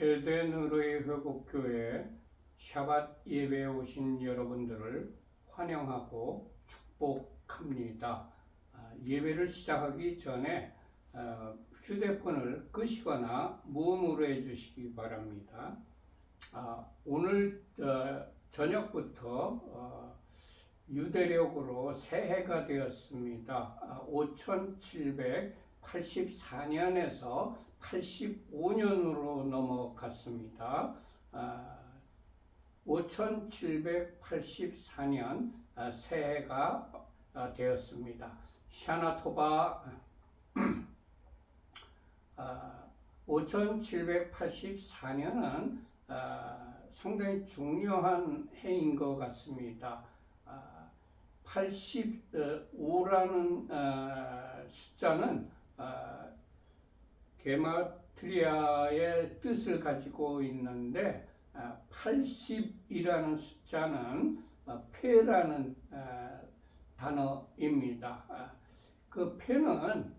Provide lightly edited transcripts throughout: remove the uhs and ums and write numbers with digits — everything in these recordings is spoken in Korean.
에덴으로의 회복교회 샤밧 예배에 오신 여러분들을 환영하고 축복합니다. 예배를 시작하기 전에 휴대폰을 끄시거나 무음으로 해주시기 바랍니다. 오늘 저녁부터 유대력으로 새해가 되었습니다. 5784년에서 85년으로 넘어갔습니다. 5784년 새해가 되었습니다. 샤나토바 5784년은 상당히 중요한 해인 것 같습니다. 85라는 숫자는 게마트리아의 뜻을 가지고 있는데 80이라는 숫자는 폐라는 단어입니다. 그 폐는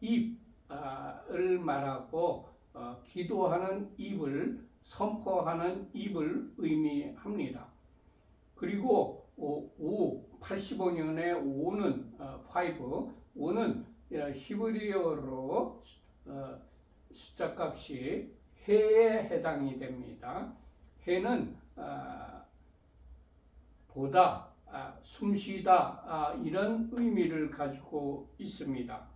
입을 말하고 기도하는 입을 선포하는 입을 의미합니다. 그리고 85년에 5는 5는 히브리어로 숫자값이 해에 해당이 됩니다. 해는 보다, 숨쉬다 이런 의미를 가지고 있습니다.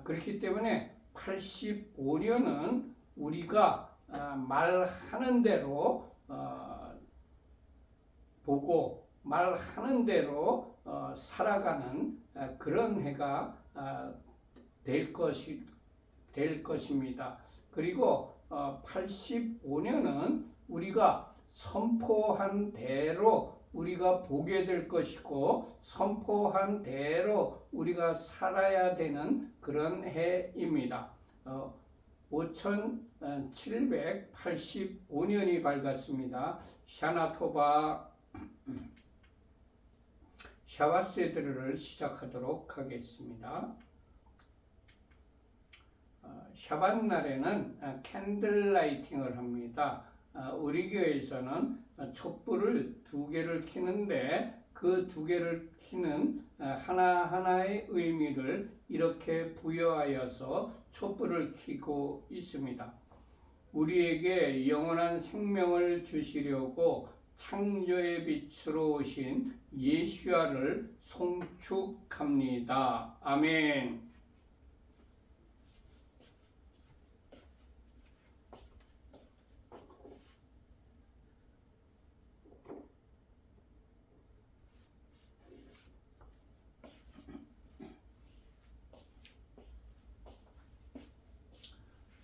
그렇기 때문에 85년은 우리가 말하는 대로 보고 말하는 대로 살아가는 그런 해가 될 것입니다. 그리고 85년은 우리가 선포한 대로 우리가 보게 될 것이고 선포한 대로 우리가 살아야 되는 그런 해입니다. 5785년이 밝았습니다. 샤나토바 샤밧 세드를 시작하도록 하겠습니다. 샤밧 날에는 캔들 라이팅을 합니다. 우리 교회에서는 촛불을 2개를 켜는데 그 2개를 켜는 하나하나의 의미를 이렇게 부여하여서 촛불을 켜고 있습니다. 우리에게 영원한 생명을 주시려고 창조의 빛으로 오신 예수야를 송축합니다. 아멘.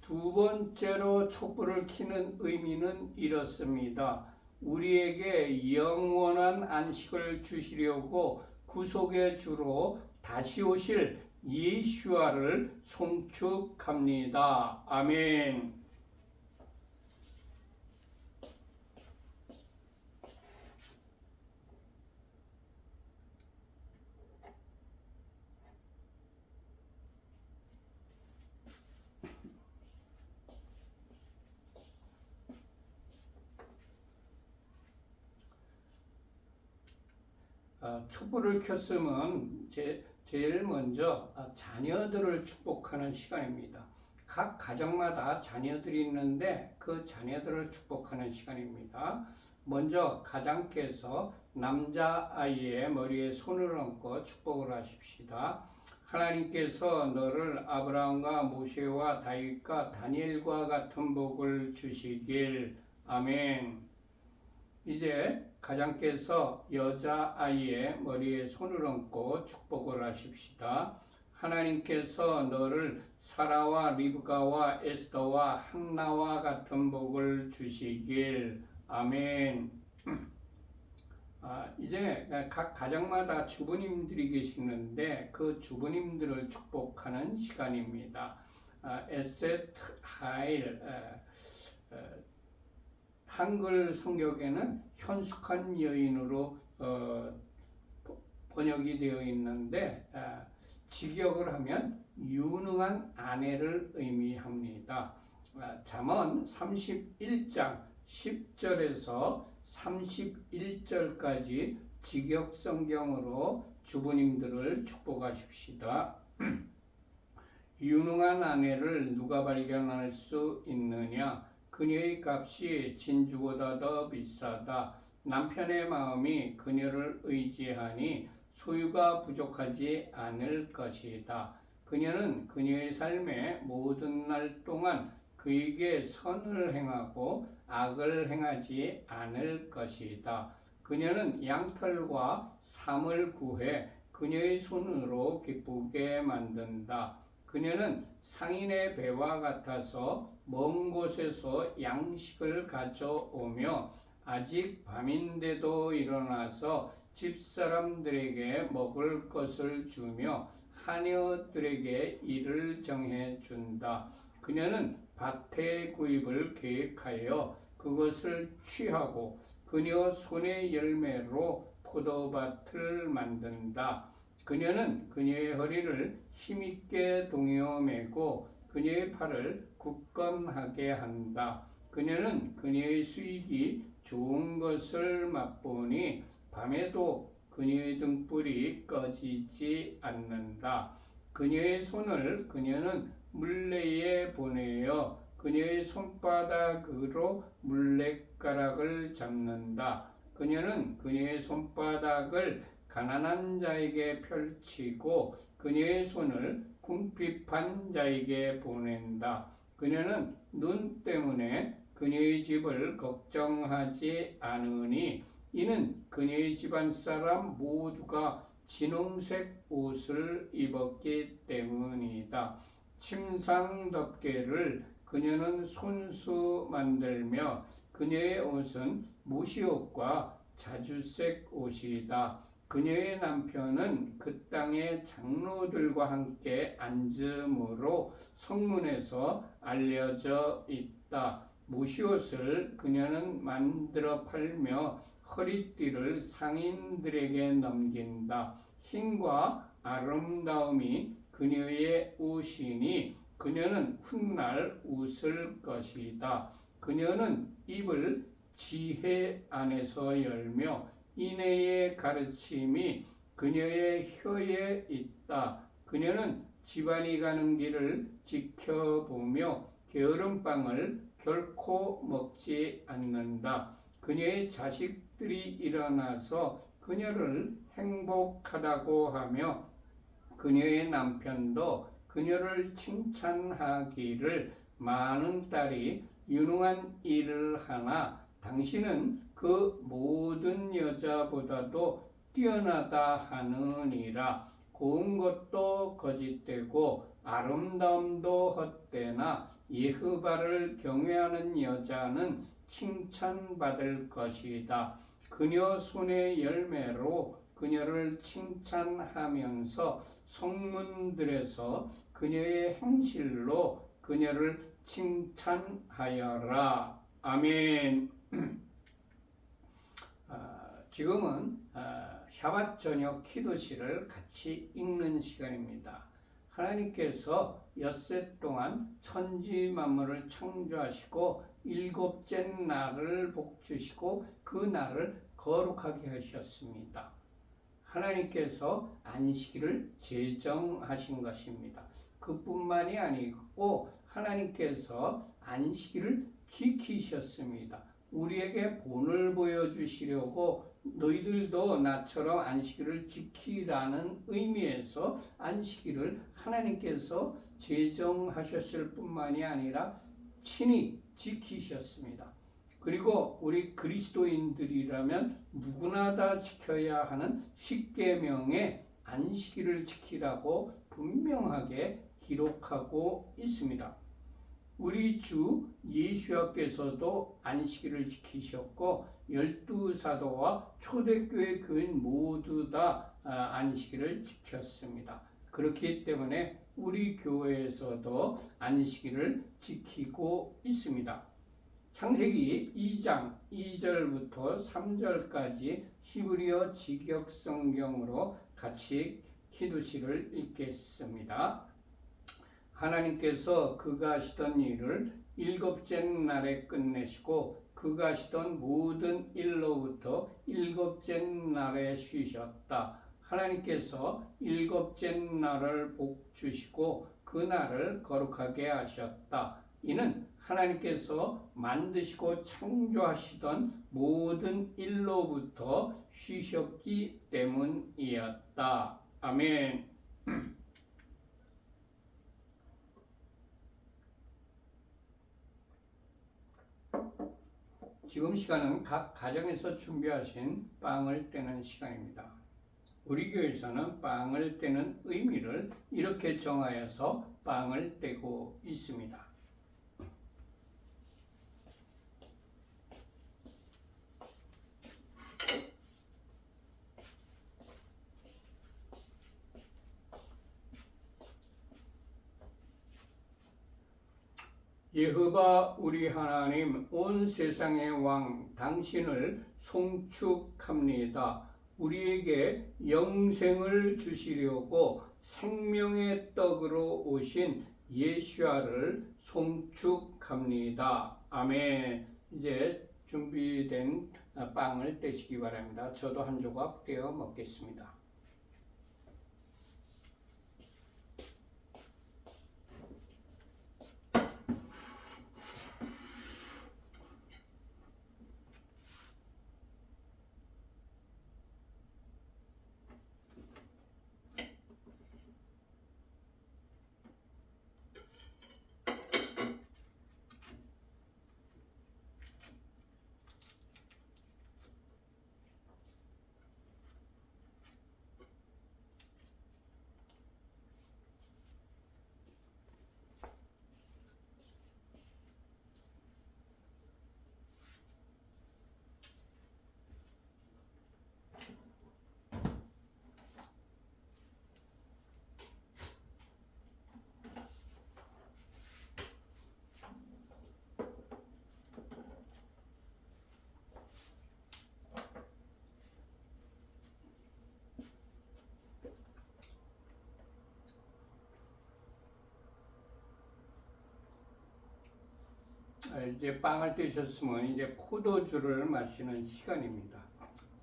두 번째로 촛불을 켜는 의미는 이렇습니다. 우리에게 영원한 안식을 주시려고 구속의 주로 다시 오실 예수야를 송축합니다. 아멘. 촛불을 켰으면 제일 먼저 자녀들을 축복하는 시간입니다. 각 가정마다 자녀들이 있는데 그 자녀들을 축복하는 시간입니다. 먼저 가장께서 남자아이의 머리에 손을 얹고 축복을 하십시다. 하나님께서 너를 아브라함과 모세와 다윗과 다니엘과 같은 복을 주시길. 아멘. 이제 가장께서 여자아이의 머리에 손을 얹고 축복을 하십시다. 하나님께서 너를 사라와 리브가와 에스더와 한나와 같은 복을 주시길. 아멘. 이제 각 가정마다 주부님들이 계시는데 그 주부님들을 축복하는 시간입니다. 에셋 하일 한글 성경에는 현숙한 여인으로 번역이 되어 있는데 직역을 하면 유능한 아내를 의미합니다. 잠언 31장 10절에서 31절까지 직역성경으로 주부님들을 축복하십시다. 유능한 아내를 누가 발견할 수 있느냐? 그녀의 값이 진주보다 더 비싸다. 남편의 마음이 그녀를 의지하니 소유가 부족하지 않을 것이다. 그녀는 그녀의 삶의 모든 날 동안 그에게 선을 행하고 악을 행하지 않을 것이다. 그녀는 양털과 삼을 구해 그녀의 손으로 기쁘게 만든다. 그녀는 상인의 배와 같아서 먼 곳에서 양식을 가져오며 아직 밤인데도 일어나서 집사람들에게 먹을 것을 주며 하녀들에게 일을 정해 준다. 그녀는 밭의 구입을 계획하여 그것을 취하고 그녀 손의 열매로 포도밭을 만든다. 그녀는 그녀의 허리를 힘있게 동여 매고 그녀의 팔을 굳건하게 한다. 그녀는 그녀의 수익이 좋은 것을 맛보니 밤에도 그녀의 등불이 꺼지지 않는다. 그녀의 손을 그녀는 물레에 보내어 그녀의 손바닥으로 물레가락을 잡는다. 그녀는 그녀의 손바닥을 가난한 자에게 펼치고 그녀의 손을 궁핍한 자에게 보낸다. 그녀는 눈 때문에 그녀의 집을 걱정하지 않으니 이는 그녀의 집안 사람 모두가 진홍색 옷을 입었기 때문이다. 침상덮개를 그녀는 손수 만들며 그녀의 옷은 무시옷과 자주색 옷이다. 그녀의 남편은 그 땅의 장로들과 함께 앉음으로 성문에서 알려져 있다. 무시옷을 그녀는 만들어 팔며 허리띠를 상인들에게 넘긴다. 힘과 아름다움이 그녀의 옷이니 그녀는 훗날 웃을 것이다. 그녀는 입을 지혜 안에서 열며 인애의 가르침이 그녀의 혀에 있다. 그녀는 집안이 가는 길을 지켜보며 게으름빵을 결코 먹지 않는다. 그녀의 자식들이 일어나서 그녀를 행복하다고 하며 그녀의 남편도 그녀를 칭찬하기를 많은 딸이 유능한 일을 하나 당신은 그 모든 여자보다도 뛰어나다 하느니라. 고운 것도 거짓되고 아름다움도 헛되나 여호와를 경외하는 여자는 칭찬받을 것이다. 그녀 손의 열매로 그녀를 칭찬하면서 성문들에서 그녀의 행실로 그녀를 칭찬하여라. 아멘. 지금은 샤밧 저녁 기도시를 같이 읽는 시간입니다. 하나님께서 엿새 동안 천지 만물을 창조하시고 일곱째 날을 복주시고 그 날을 거룩하게 하셨습니다. 하나님께서 안식일을 제정하신 것입니다. 그뿐만이 아니고 하나님께서 안식일을 지키셨습니다. 우리에게 본을 보여주시려고 너희들도 나처럼 안식일을 지키라는 의미에서 안식일을 하나님께서 제정하셨을 뿐만이 아니라 친히 지키셨습니다. 그리고 우리 그리스도인들이라면 누구나 다 지켜야 하는 십계명에 안식일을 지키라고 분명하게 기록하고 있습니다. 우리 주 예수께서도 안식일을 지키셨고 12사도와 초대교회 교인 모두 다 안식일을 지켰습니다. 그렇기 때문에 우리 교회에서도 안식일을 지키고 있습니다. 창세기 2장 2절부터 3절까지 히브리어 직역성경으로 같이 기도시를 읽겠습니다. 하나님께서 그가 하시던 일을 일곱째 날에 끝내시고 그가 하시던 모든 일로부터 일곱째 날에 쉬셨다. 하나님께서 일곱째 날을 복 주시고 그 날을 거룩하게 하셨다. 이는 하나님께서 만드시고 창조하시던 모든 일로부터 쉬셨기 때문이었다. 아멘. 지금 시간은 각 가정에서 준비하신 빵을 떼는 시간입니다. 우리 교회에서는 빵을 떼는 의미를 이렇게 정하여서 빵을 떼고 있습니다. 여호와 우리 하나님 온 세상의 왕 당신을 송축합니다. 우리에게 영생을 주시려고 생명의 떡으로 오신 예수아를 송축합니다. 아멘. 이제 준비된 빵을 떼시기 바랍니다. 저도 한 조각 떼어 먹겠습니다. 이제 빵을 떼셨으면 이제 포도주를 마시는 시간입니다.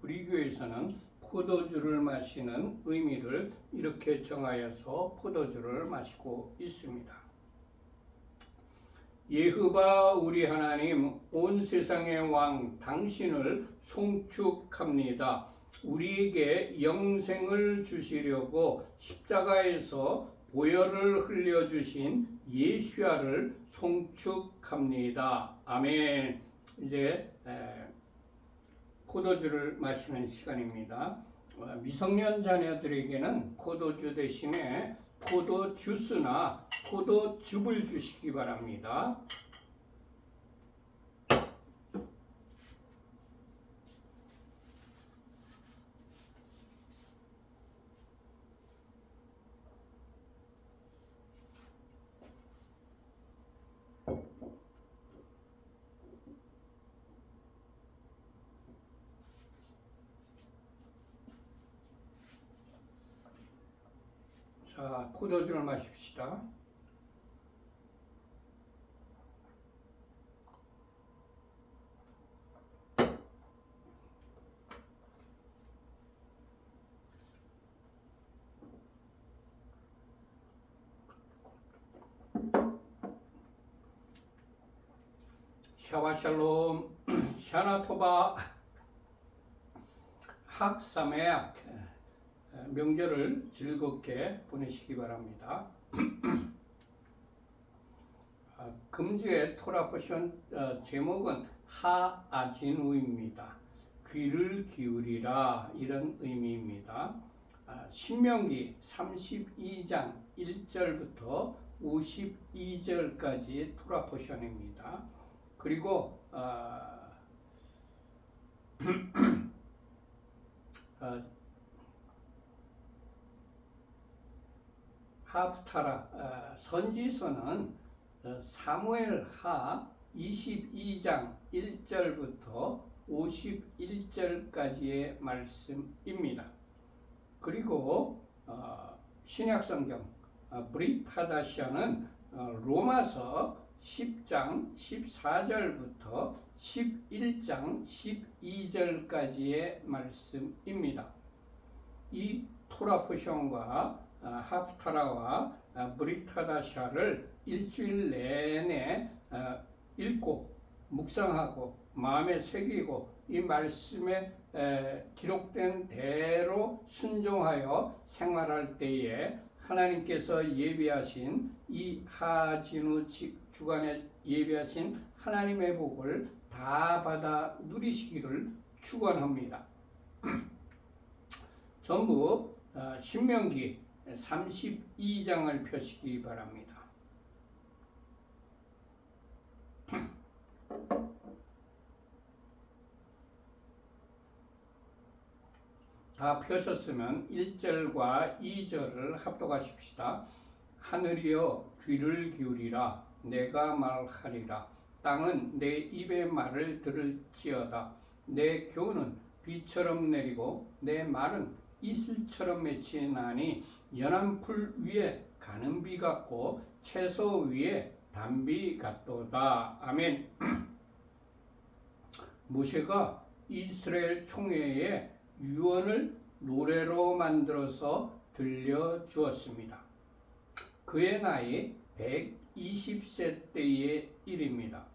우리 교회에서는 포도주를 마시는 의미를 이렇게 정하여서 포도주를 마시고 있습니다. 여호와 우리 하나님 온 세상의 왕 당신을 송축합니다. 우리에게 영생을 주시려고 십자가에서 보혈을 흘려주신 예수아를 송축합니다. 아멘. 이제 포도주를 마시는 시간입니다. 미성년 자녀들에게는 포도주 대신에 포도 주스나 포도즙을 주시기 바랍니다. 자, 포도주를 마십시다. 샤바샬롬, 샤나토바, 학사메악 명절을 즐겁게 보내시기 바랍니다. 금주의 토라 포션 제목은 하아진우입니다. 귀를 기울이라 이런 의미입니다. 신명기 32장 1절부터 52절까지 토라 포션입니다. 그리고 하프타라 선지서는 사무엘 하 22장 1절부터 51절까지의 말씀입니다. 그리고 신약성경 브릿하다시아는 로마서 10장 14절부터 11장 12절까지의 말씀입니다. 이 토라포션과 하프타라와 브리타다샤를 일주일 내내 읽고 묵상하고 마음에 새기고 이 말씀에 기록된 대로 순종하여 생활할 때에 하나님께서 예비하신 이 하진우 주간에 예비하신 하나님의 복을 다 받아 누리시기를 축원합니다. 전부 신명기 32장을 펴시기 바랍니다. 다 펴셨으면 1절과 2절을 합독하십시다. 하늘이여 귀를 기울이라. 내가 말하리라. 땅은 내 입의 말을 들을지어다. 내 교훈은 비처럼 내리고 내 말은 이슬처럼 맺히나니 연한 풀 위에 가는 비 같고 채소 위에 단비 같도다. 아멘. 모세가 이스라엘 총회에 유언을 노래로 만들어서 들려주었습니다. 그의 나이 120세 때의 일입니다.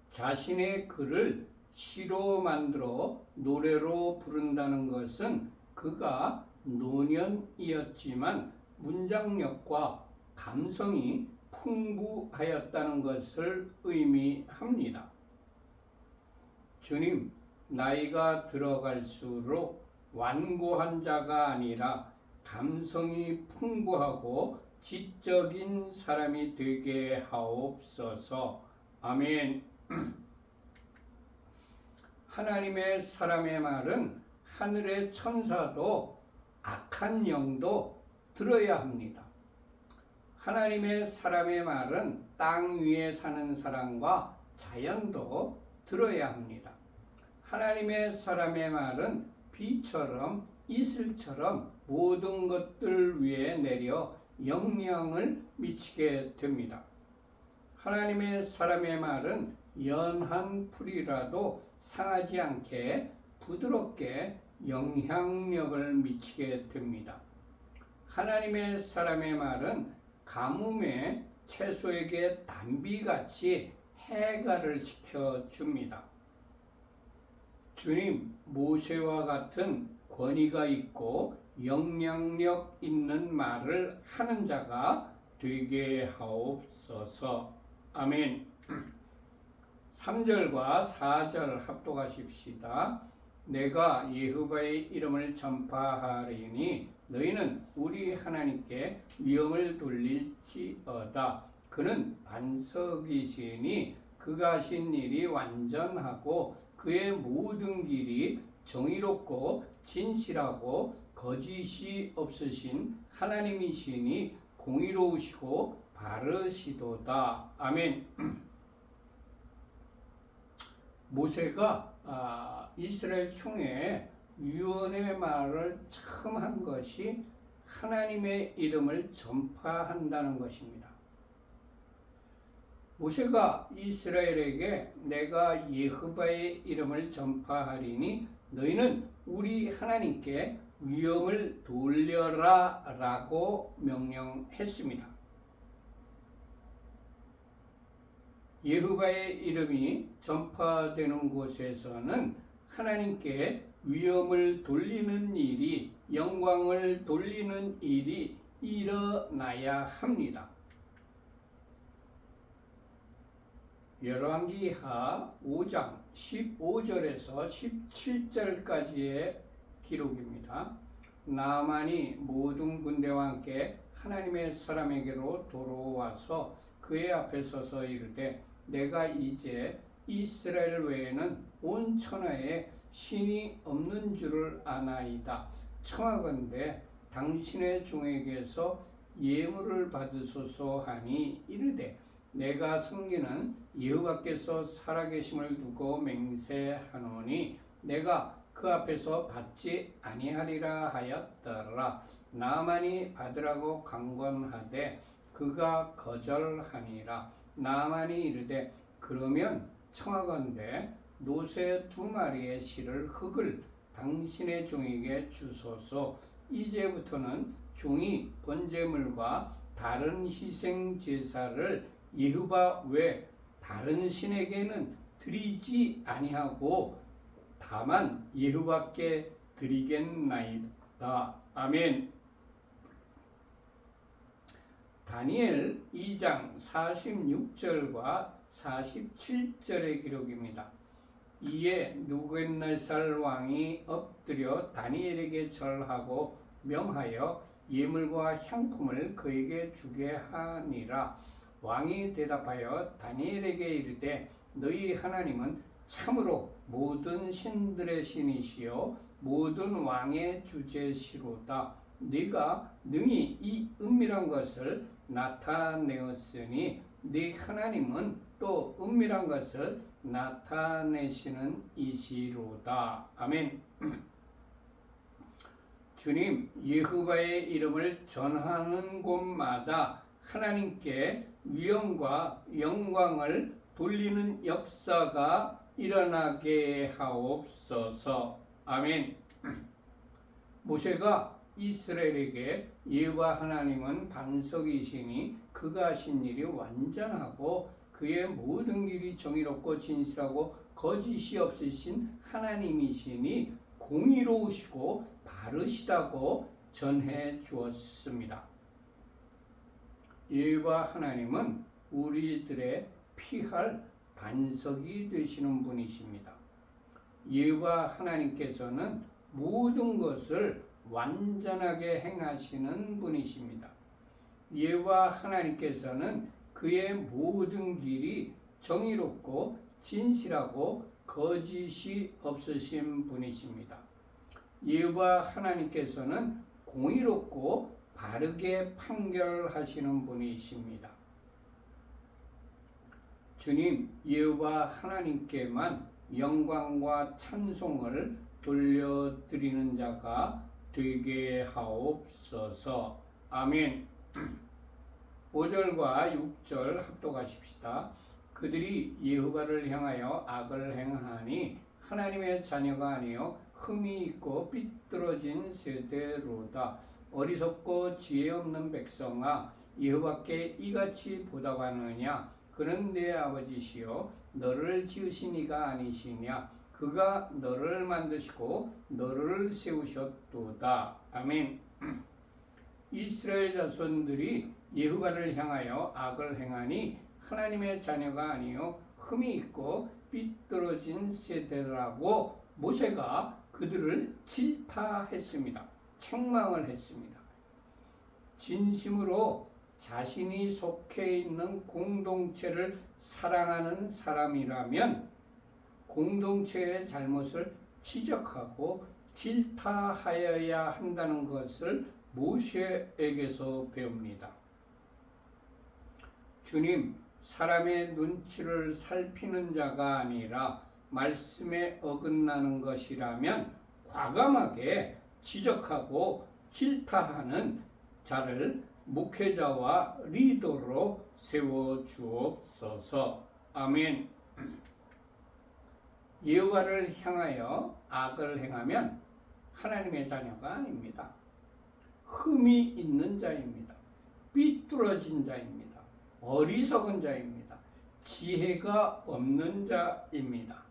자신의 글을 시로 만들어 노래로 부른다는 것은 그가 노년이었지만 문장력과 감성이 풍부하였다는 것을 의미합니다. 주님, 나이가 들어갈수록 완고한 자가 아니라 감성이 풍부하고 지적인 사람이 되게 하옵소서. 아멘. 하나님의 사람의 말은 하늘의 천사도 악한 영도 들어야 합니다. 하나님의 사람의 말은 땅 위에 사는 사람과 자연도 들어야 합니다. 하나님의 사람의 말은 비처럼 이슬처럼 모든 것들 위에 내려 영향을 미치게 됩니다. 하나님의 사람의 말은 연한 풀이라도 상하지 않게 부드럽게 영향력을 미치게 됩니다. 하나님의 사람의 말은 가뭄에 채소에게 단비같이 해갈을 시켜줍니다. 주님, 모세와 같은 권위가 있고 영향력 있는 말을 하는 자가 되게 하옵소서. 아멘. 3절과 4절 합독하십시다. 내가 여호와의 이름을 전파하리니 너희는 우리 하나님께 위엄을 돌릴지어다. 그는 반석이시니 그가 하신 일이 완전하고 그의 모든 길이 정의롭고 진실하고 거짓이 없으신 하나님이시니 공의로우시고 바르시도다. 아멘. 모세가 이스라엘 총회에 유언의 말을 처음 한 것이 하나님의 이름을 전파한다는 것입니다. 모세가 이스라엘에게 내가 여호와의 이름을 전파하리니 너희는 우리 하나님께 위엄을 돌려라 라고 명령했습니다. 여호와의 이름이 전파되는 곳에서는 하나님께 위엄을 돌리는 일이, 영광을 돌리는 일이 일어나야 합니다. 열왕기하 5장 15절에서 17절까지의 기록입니다. 나아만이 모든 군대와 함께 하나님의 사람에게로 돌아와서 그의 앞에 서서 이르되 내가 이제 이스라엘 외에는 온 천하에 신이 없는 줄을 아나이다. 청하건대 당신의 종에게서 예물을 받으소서 하니 이르되 내가 섬기는 여호와께서 살아계심을 두고 맹세하노니 내가 그 앞에서 받지 아니하리라 하였더라. 나아만이 받으라고 강권하되 그가 거절하니라. 나만이 이르되 그러면 청하건대 노새 2마리의 실을 흙을 당신의 종에게 주소서. 이제부터는 종이 번제물과 다른 희생 제사를 여호와 외 다른 신에게는 드리지 아니하고 다만 여호와께 드리겠나이다. 아멘. 다니엘 2장 46절과 47절의 기록입니다. 이에 느부갓네살 왕이 엎드려 다니엘에게 절하고 명하여 예물과 향품을 그에게 주게 하니라. 왕이 대답하여 다니엘에게 이르되 너희 하나님은 참으로 모든 신들의 신이시요 모든 왕의 주제시로다. 네가 능히 이 은밀한 것을 나타내었으니 네 하나님은 또 은밀한 것을 나타내시는 이시로다. 아멘. 주님, 여호와의 이름을 전하는 곳마다 하나님께 위엄과 영광을 돌리는 역사가 일어나게 하옵소서. 아멘. 모세가 이스라엘에게 여호와 하나님은 반석이시니 그가 하신 일이 완전하고 그의 모든 길이 정의롭고 진실하고 거짓이 없으신 하나님이시니 공의로우시고 바르시다고 전해 주었습니다. 여호와 하나님은 우리들의 피할 반석이 되시는 분이십니다. 여호와 하나님께서는 모든 것을 완전하게 행하시는 분이십니다. 여호와 하나님께서는 그의 모든 길이 정의롭고 진실하고 거짓이 없으신 분이십니다. 여호와 하나님께서는 공의롭고 바르게 판결하시는 분이십니다. 주님, 여호와 하나님께만 영광과 찬송을 돌려드리는 자가 되게 하옵소서. 아멘. 5절과 6절 합독하십시다. 그들이 여호와를 향하여 악을 행하니 하나님의 자녀가 아니요 흠이 있고 삐뚤어진 세대로다. 어리석고 지혜 없는 백성아, 여호와께 이같이 보답하느냐? 그는 내 아버지시요 너를 지으신 이가 아니시냐? 그가 너를 만드시고 너를 세우셨도다. 아멘. 이스라엘 자손들이 여호와를 향하여 악을 행하니 하나님의 자녀가 아니요 흠이 있고 삐뚤어진 세대라고 모세가 그들을 질타했습니다. 책망을 했습니다. 진심으로 자신이 속해 있는 공동체를 사랑하는 사람이라면 공동체의 잘못을 지적하고 질타하여야 한다는 것을 모세에게서 배웁니다. 주님, 사람의 눈치를 살피는 자가 아니라 말씀에 어긋나는 것이라면 과감하게 지적하고 질타하는 자를 목회자와 리더로 세워주옵소서. 아멘. 여호와를 향하여 악을 행하면 하나님의 자녀가 아닙니다. 흠이 있는 자입니다. 삐뚤어진 자입니다. 어리석은 자입니다. 지혜가 없는 자입니다.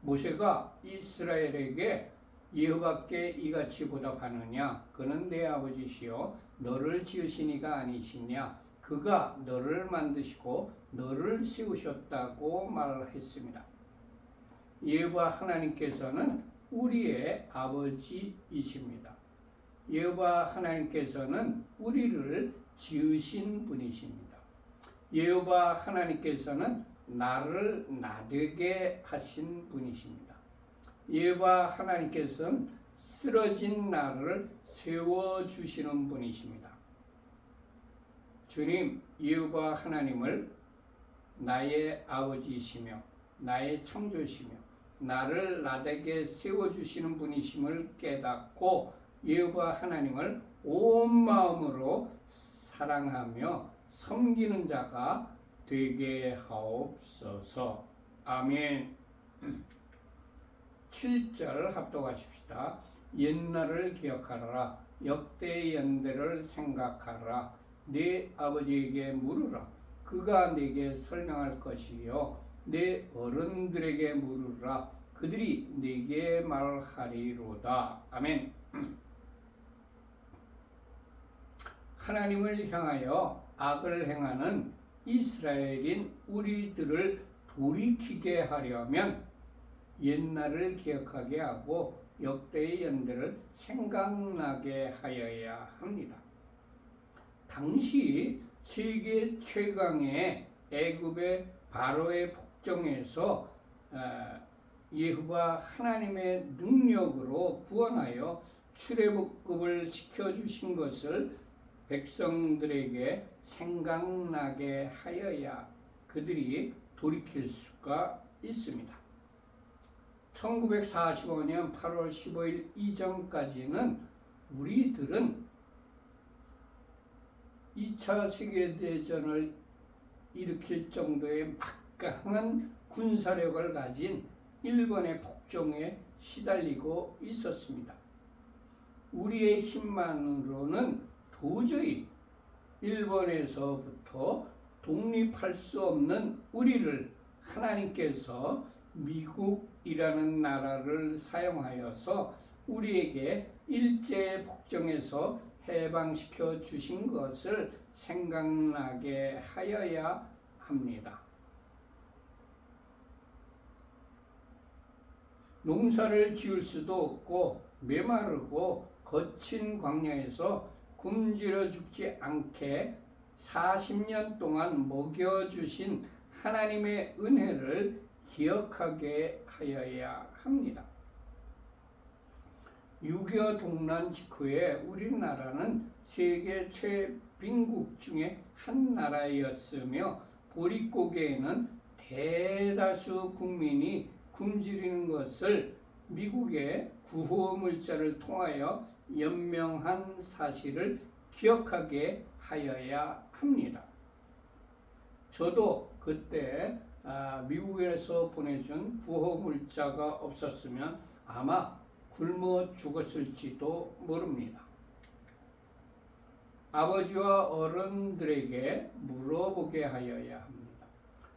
모세가 이스라엘에게 여호와께 이같이 보답하느냐? 그는 내 아버지시요 너를 지으신 이가 아니시냐? 그가 너를 만드시고 너를 세우셨다고 말했습니다. 여호와 하나님께서는 우리의 아버지이십니다. 여호와 하나님께서는 우리를 지으신 분이십니다. 여호와 하나님께서는 나를 나되게 하신 분이십니다. 여호와 하나님께서는 쓰러진 나를 세워주시는 분이십니다. 주님, 여호와 하나님을 나의 아버지이시며 나의 창조시며 나를 나되게 세워주시는 분이심을 깨닫고 여호와 하나님을 온 마음으로 사랑하며 섬기는 자가 되게 하옵소서. 아멘. 7절 합독하십시다. 옛날을 기억하라. 역대의 연대를 생각하라. 네 아버지에게 물으라. 그가 네게 설명할 것이요. 네 어른들에게 물으라. 그들이 네게 말하리로다. 아멘. 하나님을 향하여 악을 행하는 이스라엘인 우리들을 돌이키게 하려면 옛날을 기억하게 하고 역대의 연대를 생각나게 하여야 합니다. 당시 세계 최강의 애굽의 바로의 폭정에서 여호와 하나님의 능력으로 구원하여 출애굽을 시켜주신 것을 백성들에게 생각나게 하여야 그들이 돌이킬 수가 있습니다. 1945년 8월 15일 이전까지는 우리들은 2차 세계대전을 일으킬 정도의 막강한 군사력을 가진 일본의 폭정에 시달리고 있었습니다. 우리의 힘만으로는 도저히 일본에서부터 독립할 수 없는 우리를 하나님께서 미국이라는 나라를 사용하여서 우리에게 일제 폭정에서 해방시켜 주신 것을 생각나게 하여야 합니다. 농사를 지을 수도 없고 메마르고 거친 광야에서 굶주려 죽지 않게 40년 동안 먹여주신 하나님의 은혜를 기억하게 하여야 합니다. 6.25 동란 직후에 우리나라는 세계 최빈국 중에 한 나라였으며 보릿고개에는 대다수 국민이 굶주리는 것을 미국의 구호물자를 통하여 연명한 사실을 기억하게 하여야 합니다. 저도 그때 미국에서 보내준 구호물자가 없었으면 아마 굶어 죽었을지도 모릅니다. 아버지와 어른들에게 물어보게 하여야 합니다.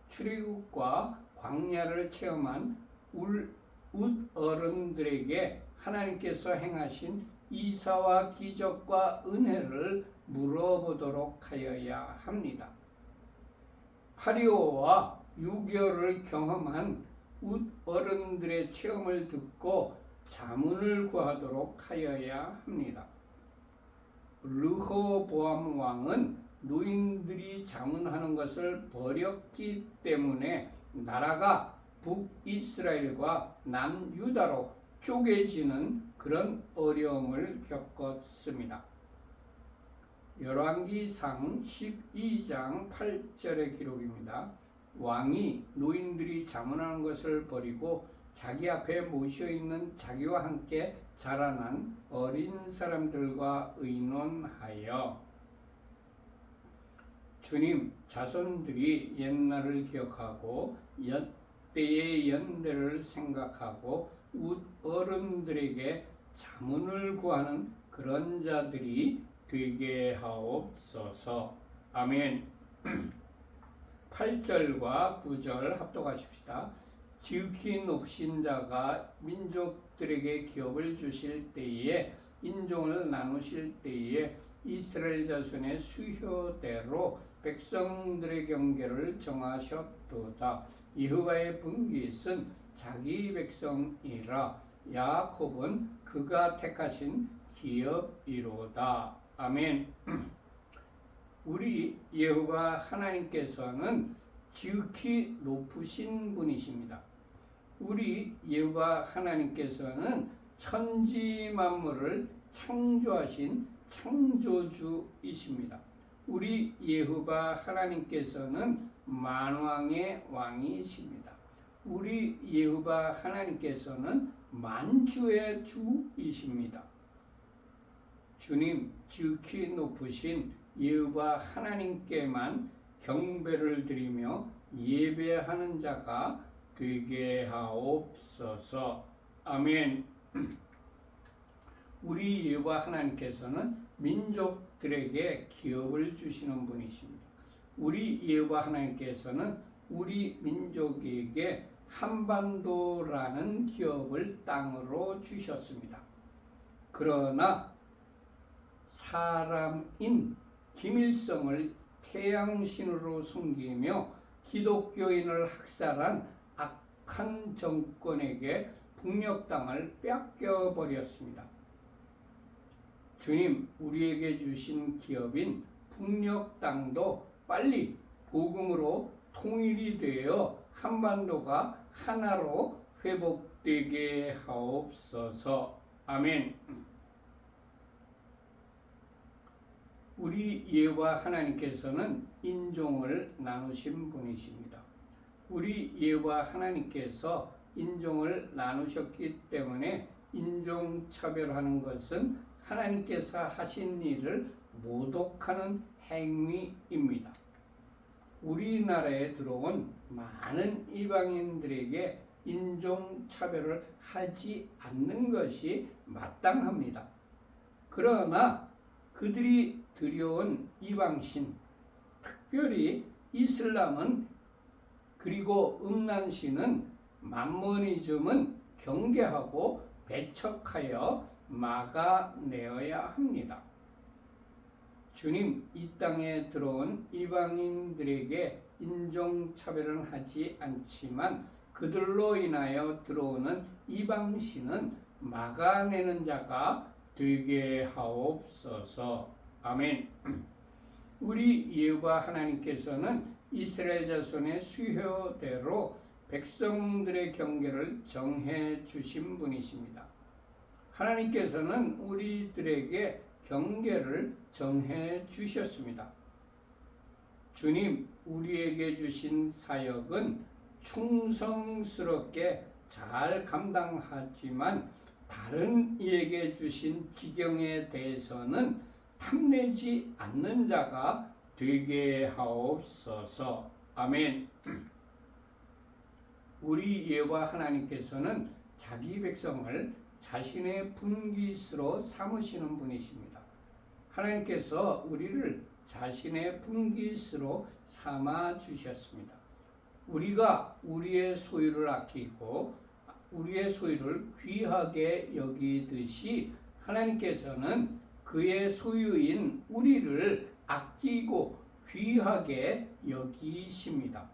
출애굽과 광야를 체험한 웃 어른들에게 하나님께서 행하신 이사와 기적과 은혜를 물어보도록 하여야 합니다. 8.25와 6.25를 경험한 웃 어른들의 체험을 듣고 자문을 구하도록 하여야 합니다. 르호보암 왕은 노인들이 자문하는 것을 버렸기 때문에 나라가 북이스라엘과 남유다로 쪼개지는 그런 어려움을 겪었습니다. 열왕기상 12장 8절의 기록입니다. 왕이 노인들이 자문하는 것을 버리고 자기 앞에 모셔있는 자기와 함께 자라난 어린 사람들과 의논하여 주님 자손들이 옛날을 기억하고 때의 연대를 생각하고 어른들에게 자문을 구하는 그런 자들이 되게 하옵소서. 아멘. 8절과 9절 합독하십시다. 지극히 높으신 자가 민족들에게 기업을 주실 때에 인종을 나누실 때에 이스라엘 자손의 수효대로 백성들의 경계를 정하셨도다. 여호와의 분깃은 자기 백성이라 야곱은 그가 택하신 기업이로다. 아멘. 우리 여호와 하나님께서는 지극히 높으신 분이십니다. 우리 여호와 하나님께서는 천지 만물을 창조하신 창조주이십니다. 우리 여호와 하나님께서는 만왕의 왕이십니다. 우리 여호와 하나님께서는 만주의 주이십니다. 주님, 지극히 높으신 여호와 하나님께만 경배를 드리며 예배하는 자가 되게 하옵소서. 아멘. 우리 여호와 하나님께서는 민족들에게 기업을 주시는 분이십니다. 우리 여호와 하나님께서는 우리 민족에게 한반도라는 기업을 땅으로 주셨습니다. 그러나 사람인 김일성을 태양신으로 섬기며 기독교인을 학살한 악한 정권에게 북녘 땅을 뺏겨버렸습니다. 주님, 우리에게 주신 기업인 북녘 땅도 빨리 복음으로 통일이 되어 한반도가 하나로 회복되게 하옵소서. 아멘. 우리 여호와 하나님께서는 인종을 나누신 분이십니다. 우리 여호와 하나님께서 인종을 나누셨기 때문에 인종차별하는 것은 하나님께서 하신 일을 모독하는 행위입니다. 우리나라에 들어온 많은 이방인들에게 인종차별을 하지 않는 것이 마땅합니다. 그러나 그들이 들여온 이방신, 특별히 이슬람은 그리고 음란신은 만모니즘은 경계하고 배척하여 막아내어야 합니다. 주님, 이 땅에 들어온 이방인들에게 인종차별은 하지 않지만 그들로 인하여 들어오는 이방신은 막아내는 자가 되게 하옵소서. 아멘. 우리 여호와 하나님께서는 이스라엘 자손의 수효대로 백성들의 경계를 정해 주신 분이십니다. 하나님께서는 우리들에게 경계를 정해 주셨습니다. 주님, 우리에게 주신 사역은 충성스럽게 잘 감당하지만 다른 이에게 주신 지경에 대해서는 탐내지 않는 자가 되게 하옵소서. 아멘. 우리 여호와 하나님께서는 자기 백성을 자신의 분깃으로 삼으시는 분이십니다. 하나님께서 우리를 자신의 분깃으로 삼아 주셨습니다. 우리가 우리의 소유를 아끼고 우리의 소유를 귀하게 여기듯이 하나님께서는 그의 소유인 우리를 아끼고 귀하게 여기십니다.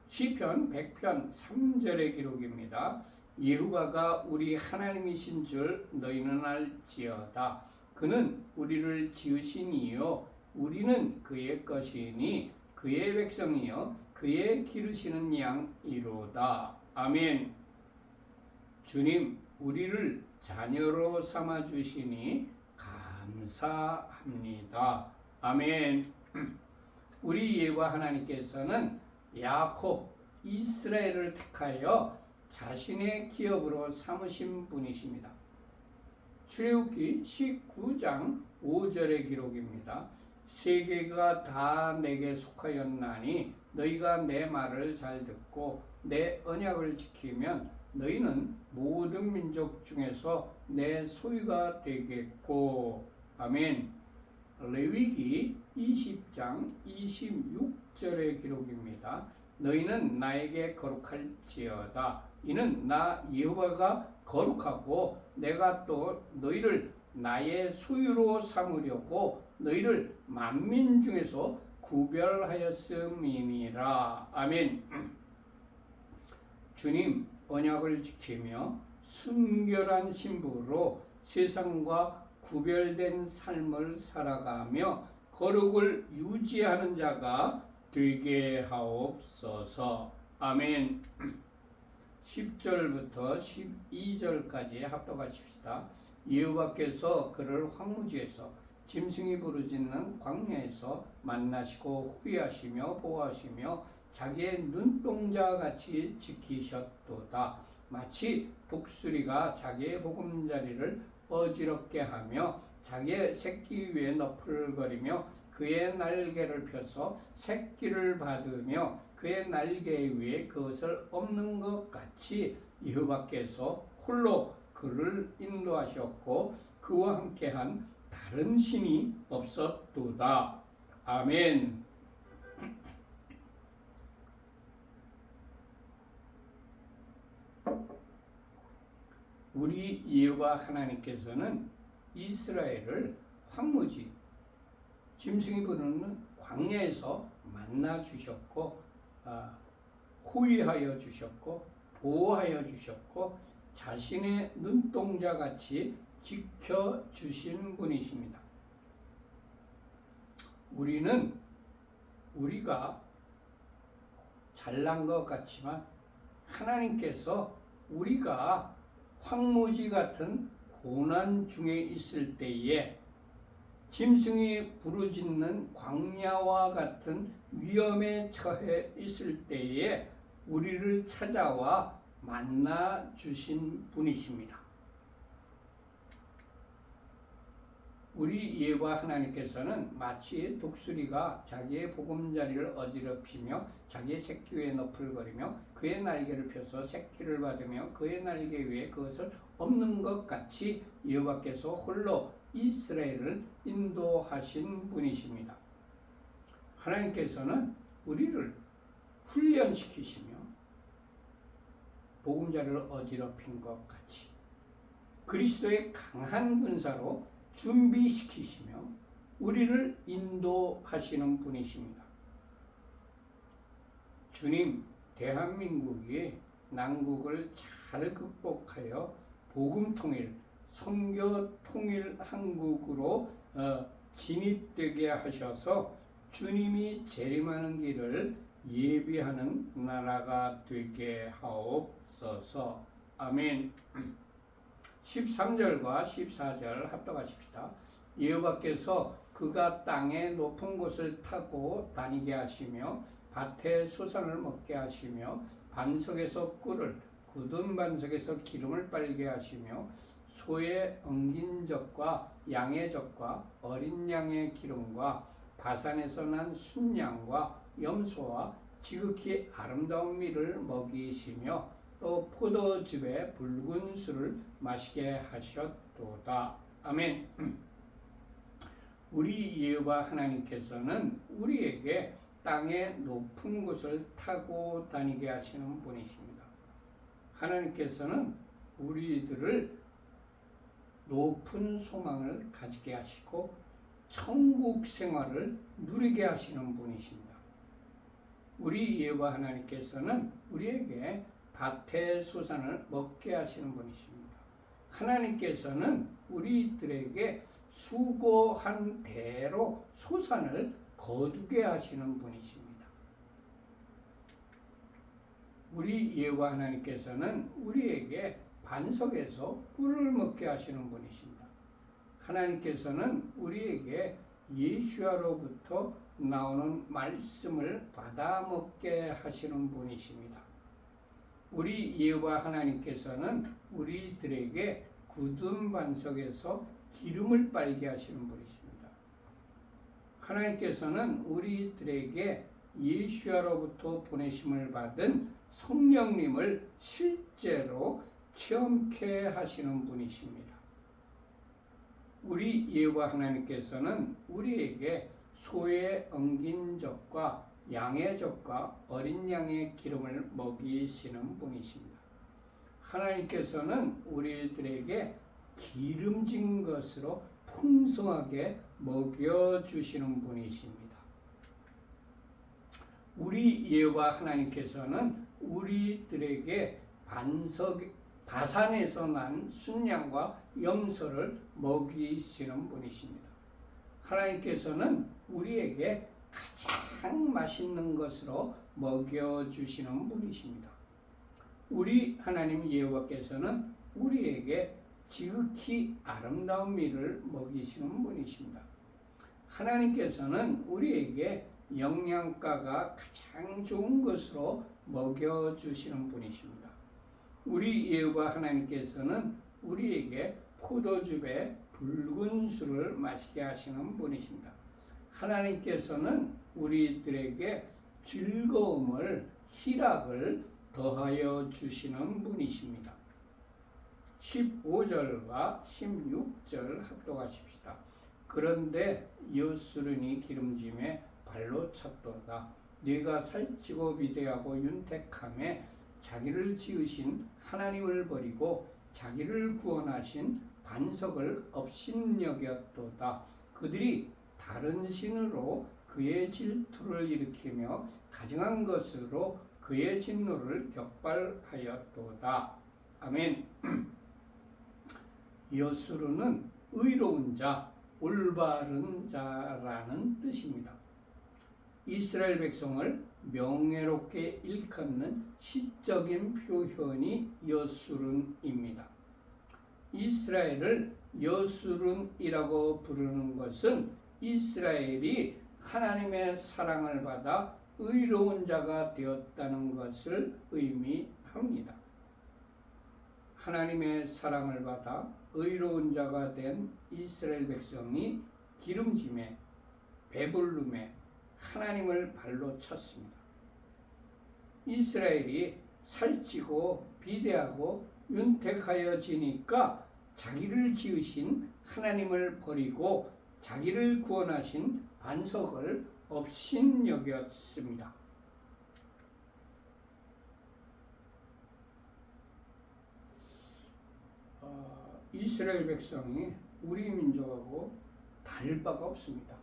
시편 100편 3절의 기록입니다. 여호와가 우리 하나님이신 줄 너희는 알지어다. 그는 우리를 지으신 이요 우리는 그의 것이니 그의 백성이요 그의 기르시는 양이로다. 아멘. 주님, 우리를 자녀로 삼아 주시니 감사합니다. 아멘. 우리 여호와 하나님께서는 야곱, 이스라엘을 택하여 자신의 기업으로 삼으신 분이십니다. 출애굽기 19장 5절의 기록입니다. 세계가 다 내게 속하였나니 너희가 내 말을 잘 듣고 내 언약을 지키면 너희는 모든 민족 중에서 내 소유가 되겠고. 아멘. 레위기 20장 26절의 기록입니다. 너희는 나에게 거룩할지어다. 이는 나 여호와가 거룩하고 내가 또 너희를 나의 소유로 삼으려고 너희를 만민 중에서 구별하였음이니라. 아멘. 주님, 언약을 지키며 순결한 신부로 세상과 구별된 삶을 살아가며 거룩을 유지하는 자가 되게 하옵소서. 아멘. 10절부터 12절까지 합독하십시다. 여호와께서 그를 황무지에서 짐승이 부르짖는 광야에서 만나시고 후회하시며 보호하시며 자기의 눈동자같이 지키셨도다. 마치 독수리가 자기의 보금자리를 어지럽게 하며 자기의 새끼 위에 너풀거리며 그의 날개를 펴서 새끼를 받으며 그의 날개 위에 그것을 엎는 것 같이 여호와께서 홀로 그를 인도하셨고 그와 함께한 다른 신이 없었도다. 아멘. 우리 여호와 하나님께서는 이스라엘을 황무지 짐승이 부르는 광야에서 만나 주셨고 호위하여 주셨고 보호하여 주셨고 자신의 눈동자같이 지켜주신 분이십니다. 우리가 잘난 것 같지만 하나님께서 우리가 황무지 같은 고난 중에 있을 때에 짐승이 부르짖는 광야와 같은 위험에 처해 있을 때에 우리를 찾아와 만나 주신 분이십니다. 우리 여호와 하나님께서는 마치 독수리가 자기의 보금자리를 어지럽히며 자기의 새끼 위에 너풀거리며 그의 날개를 펴서 새끼를 받으며 그의 날개 위에 그것을 엎는 것 같이 여호와께서 홀로 이스라엘을 인도하신 분이십니다. 하나님께서는 우리를 훈련시키시며 보금자리를 어지럽힌 것 같이 그리스도의 강한 군사로 준비시키시며 우리를 인도하시는 분이십니다. 주님, 대한민국이 난국을 잘 극복하여 복음 통일, 선교 통일 한국으로 진입되게 하셔서 주님이 재림하는 길을 예비하는 나라가 되게 하옵소서. 아멘. 13절과 14절 합독하십시다. 여호와께서 그가 땅의 높은 곳을 타고 다니게 하시며 밭의 소산을 먹게 하시며 반석에서 꿀을 굳은 반석에서 기름을 빨게 하시며 소의 엉긴 젖과 양의 젖과 어린 양의 기름과 바산에서 난 순양과 염소와 지극히 아름다운 밀을 먹이시며 또 포도즙에 붉은 술을 마시게 하셨도다. 아멘. 우리 여호와 하나님께서는 우리에게 땅의 높은 곳을 타고 다니게 하시는 분이십니다. 하나님께서는 우리들을 높은 소망을 가지게 하시고 천국 생활을 누리게 하시는 분이십니다. 우리 여호와 하나님께서는 우리에게 밭의 소산을 먹게 하시는 분이십니다. 하나님께서는 우리들에게 수고한 대로 소산을 거두게 하시는 분이십니다. 우리 여호와 하나님께서는 우리에게 반석에서 꿀을 먹게 하시는 분이십니다. 하나님께서는 우리에게 예수야로부터 나오는 말씀을 받아 먹게 하시는 분이십니다. 우리 여호와 하나님께서는 우리들에게 굳은 반석에서 기름을 빨게 하시는 분이십니다. 하나님께서는 우리들에게 예수야로부터 보내심을 받은 성령님을 실제로 체험케 하시는 분이십니다. 우리 여호와 하나님께서는 우리에게 소의 엉긴 젖과 양의 젖과 어린 양의 기름을 먹이시는 분이십니다. 하나님께서는 우리들에게 기름진 것으로 풍성하게 먹여주시는 분이십니다. 우리 여호와 하나님께서는 우리들에게 바산에서 난 순양과 염소를 먹이시는 분이십니다. 하나님께서는 우리에게 가장 맛있는 것으로 먹여주시는 분이십니다. 우리 하나님 여호와께서는 우리에게 지극히 아름다운 밀을 먹이시는 분이십니다. 하나님께서는 우리에게 영양가가 가장 좋은 것으로 먹여주시는 분이십니다. 우리 여호와 하나님께서는 우리에게 포도즙에 붉은 술을 마시게 하시는 분이십니다. 하나님께서는 우리들에게 즐거움을, 희락을 더하여 주시는 분이십니다. 15절과 16절 합독하십시다. 그런데 여수르니 기름짐에 발로 찼도다. 네가 살찌고 비대하고 윤택함에 자기를 지으신 하나님을 버리고 자기를 구원하신 반석을 업신여겼도다. 그들이 다른 신으로 그의 질투를 일으키며 가증한 것으로 그의 진노를 격발하였도다. 아멘. 여수르는 의로운 자, 올바른 자라는 뜻입니다. 이스라엘 백성을 명예롭게 일컫는 시적인 표현이 여수른입니다. 이스라엘을 여수른이라고 부르는 것은 이스라엘이 하나님의 사랑을 받아 의로운 자가 되었다는 것을 의미합니다. 하나님의 사랑을 받아 의로운 자가 된 이스라엘 백성이 기름짐에 배부름에 하나님을 발로 찼습니다. 이스라엘이 살찌고 비대하고 윤택하여지니까 자기를 지으신 하나님을 버리고 자기를 구원하신 반석을 업신여겼습니다. 이스라엘 백성이 우리 민족하고 다를 바가 없습니다.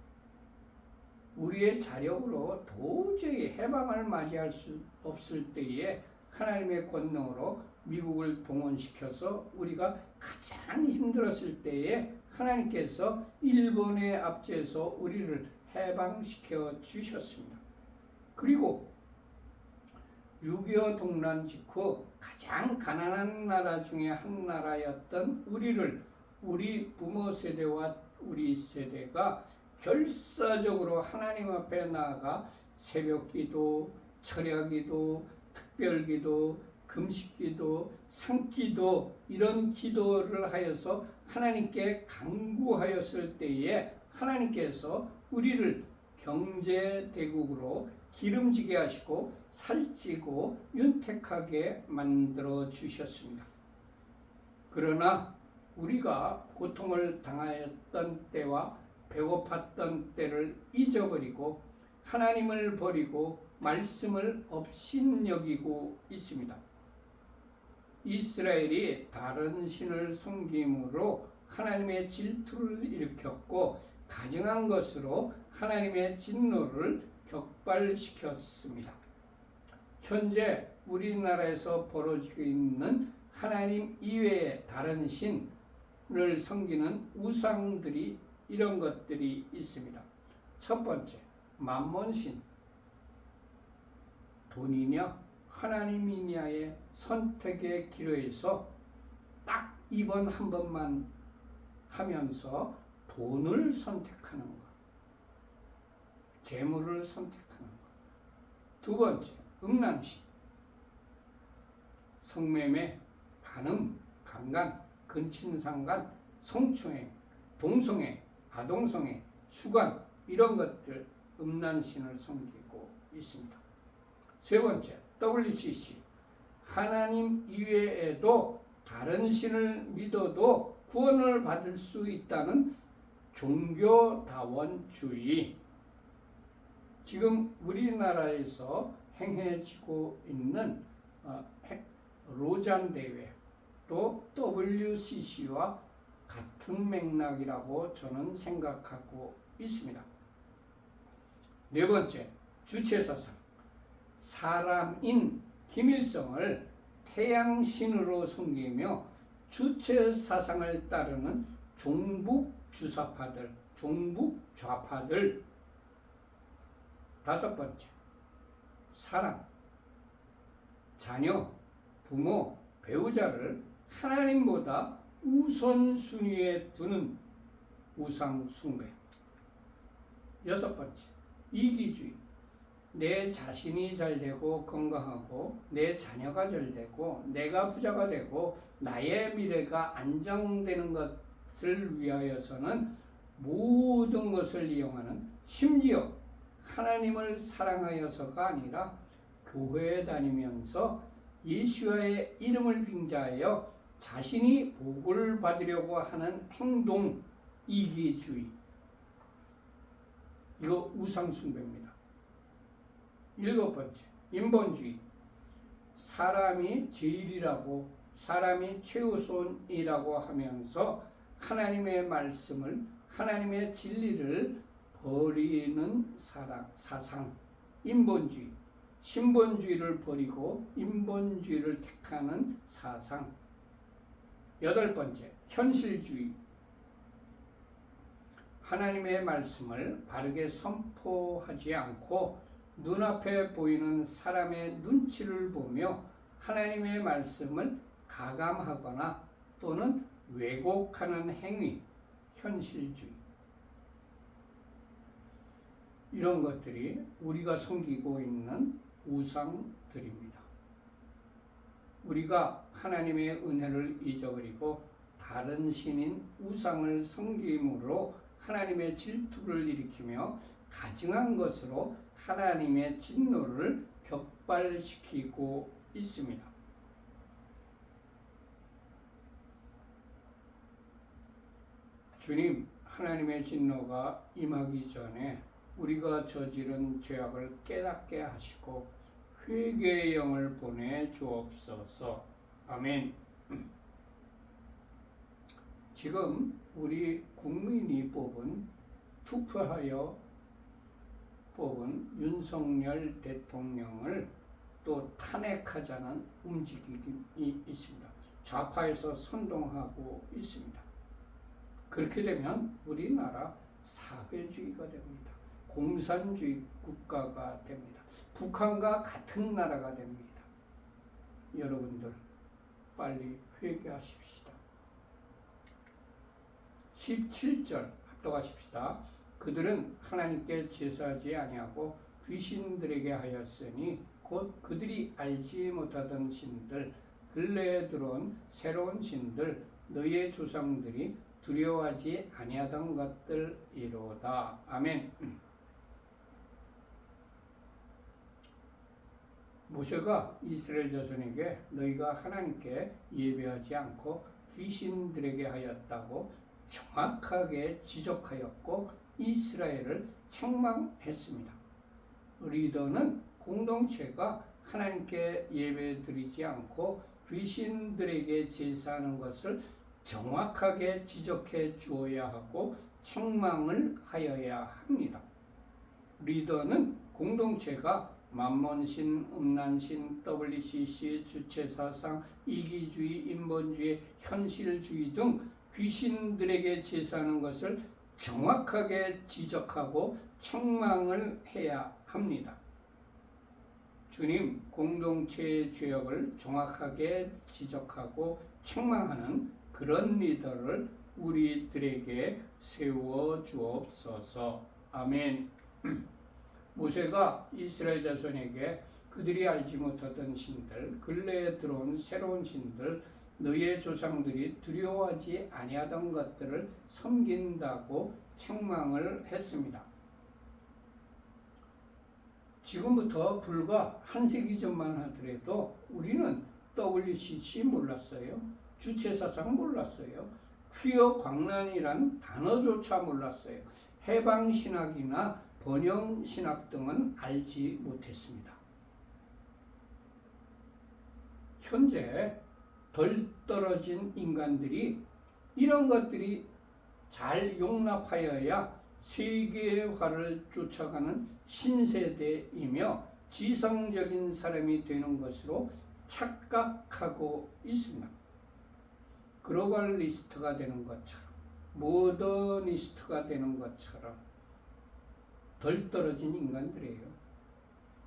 우리의 자력으로 도저히 해방을 맞이할 수 없을 때에 하나님의 권능으로 미국을 동원시켜서 우리가 가장 힘들었을 때에 하나님께서 일본에 앞서서 우리를 해방시켜 주셨습니다. 그리고 6.25 동란 직후 가장 가난한 나라 중에 한 나라였던 우리를 우리 부모 세대와 우리 세대가 결사적으로 하나님 앞에 나아가 새벽기도, 철야기도, 특별기도, 금식기도, 상기도 이런 기도를 하여서 하나님께 간구하였을 때에 하나님께서 우리를 경제대국으로 기름지게 하시고 살찌고 윤택하게 만들어 주셨습니다. 그러나 우리가 고통을 당하였던 때와 배고팠던 때를 잊어버리고 하나님을 버리고 말씀을 업신여기고 있습니다. 이스라엘이 다른 신을 섬김으로 하나님의 질투를 일으켰고 가증한 것으로 하나님의 진노를 격발시켰습니다. 현재 우리나라에서 벌어지고 있는 하나님 이외의 다른 신을 섬기는 우상들이 이런 것들이 있습니다. 첫 번째, 만몬신. 돈이냐 하나님이냐의 선택의 기로에서 딱 이번 한 번만 하면서 돈을 선택하는 것, 재물을 선택하는 것. 두 번째, 음란신. 성매매, 간음, 강간, 근친상간, 성추행, 동성애, 아동성애, 수관 이런 것들 음란신을 섬기고 있습니다. 세 번째, WCC. 하나님 이외에도 다른 신을 믿어도 구원을 받을 수 있다는 종교다원주의. 지금 우리나라에서 행해지고 있는 로잔 대회 또 WCC와 같은 맥락이라고 저는 생각하고 있습니다. 네 번째, 주체사상. 사람인 김일성을 태양신으로 섬기며 주체사상을 따르는 종북주사파들, 종북좌파들. 다섯 번째, 사람, 자녀, 부모, 배우자를 하나님보다 우선순위에 두는 우상숭배. 여섯 번째, 이기주의. 내 자신이 잘 되고 건강하고 내 자녀가 잘 되고 내가 부자가 되고 나의 미래가 안정되는 것을 위하여서는 모든 것을 이용하는, 심지어 하나님을 사랑하여서가 아니라 교회에 다니면서 예수와의 이름을 빙자하여 자신이 복을 받으려고 하는 행동, 이기주의, 이거 우상숭배입니다. 7번째, 인본주의. 사람이 제일이라고, 사람이 최우선이라고 하면서 하나님의 말씀을, 하나님의 진리를 버리는 사상, 인본주의. 신본주의를 버리고 인본주의를 택하는 사상. 8번째, 현실주의. 하나님의 말씀을 바르게 선포하지 않고 눈앞에 보이는 사람의 눈치를 보며 하나님의 말씀을 가감하거나 또는 왜곡하는 행위, 현실주의. 이런 것들이 우리가 섬기고 있는 우상들입니다. 우리가 하나님의 은혜를 잊어버리고 다른 신인 우상을 섬김으로 하나님의 질투를 일으키며 가증한 것으로 하나님의 진노를 격발시키고 있습니다. 주님, 하나님의 진노가 임하기 전에 우리가 저지른 죄악을 깨닫게 하시고 회개의 영을 보내 주옵소서. 아멘. 지금 우리 국민이 투표하여 뽑은 윤석열 대통령을 또 탄핵하자는 움직임이 있습니다. 좌파에서 선동하고 있습니다. 그렇게 되면 우리나라 사회주의가 됩니다. 공산주의 국가가 됩니다. 북한과 같은 나라가 됩니다. 여러분들 빨리 회개하십시다. 17절 합독하십시다. 그들은 하나님께 제사하지 아니하고 귀신들에게 하였으니 곧 그들이 알지 못하던 신들, 근래에 들어온 새로운 신들, 너희의 조상들이 두려워하지 아니하던 것들이로다. 아멘. 모세가 이스라엘 자손에게 너희가 하나님께 예배하지 않고 귀신들에게 하였다고 정확하게 지적하였고 이스라엘을 책망했습니다. 리더는 공동체가 하나님께 예배드리지 않고 귀신들에게 제사하는 것을 정확하게 지적해 주어야 하고 책망을 하여야 합니다. 리더는 공동체가 만몬신, 음란신, WCC, 주체사상, 이기주의, 인본주의, 현실주의 등 귀신들에게 제사하는 것을 정확하게 지적하고 책망을 해야 합니다. 주님, 공동체의 죄악을 정확하게 지적하고 책망하는 그런 리더를 우리들에게 세워 주옵소서. 아멘. 모세가 이스라엘 자손에게 그들이 알지 못하던 신들, 근래에 들어온 새로운 신들, 너희의 조상들이 두려워하지 아니하던 것들을 섬긴다고 책망을 했습니다. 지금부터 불과 한 세기 전만 하더라도 우리는 WCC 몰랐어요. 주체사상 몰랐어요. 퀴어 광란이란 단어조차 몰랐어요. 해방신학이나 번영신학 등은 알지 못했습니다. 현재 덜 떨어진 인간들이 이런 것들이 잘 용납하여야 세계화를 쫓아가는 신세대이며 지성적인 사람이 되는 것으로 착각하고 있습니다. 글로벌리스트가 되는 것처럼, 모더니스트가 되는 것처럼 덜 떨어진 인간들이에요.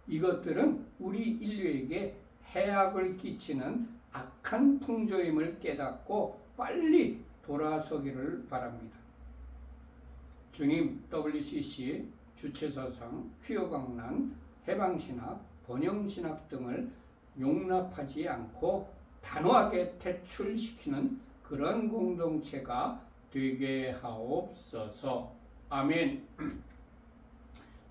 이것들은 우리 인류에게 해악을 끼치는 악한 풍조임을 깨닫고 빨리 돌아서기를 바랍니다. 주님, WCC, 주체사상, 퀴어강란, 해방신학, 번영신학 등을 용납하지 않고 단호하게 퇴출시키는 그런 공동체가 되게 하옵소서. 아멘.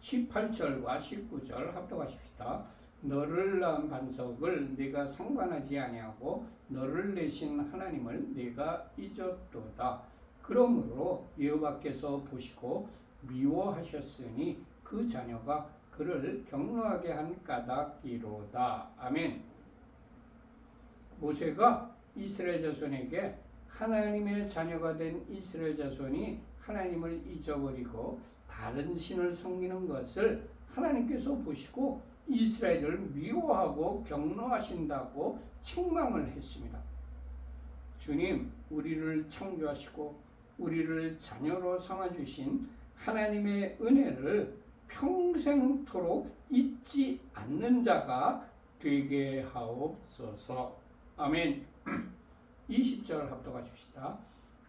18절과 19절 합독하십시다. 너를 낳은 반석을 네가 상관하지 아니하고 너를 내신 하나님을 네가 잊었도다. 그러므로 여호와께서 보시고 미워하셨으니 그 자녀가 그를 경노하게 한 까닭이로다. 아멘. 모세가 이스라엘 자손에게 하나님의 자녀가 된 이스라엘 자손이 하나님을 잊어버리고 다른 신을 섬기는 것을 하나님께서 보시고 이스라엘을 미워하고 경노하신다고 책망을 했습니다. 주님, 우리를 창조하시고 우리를 자녀로 삼아주신 하나님의 은혜를 평생토록 잊지 않는 자가 되게 하옵소서. 아멘. 20절 합독하십시다.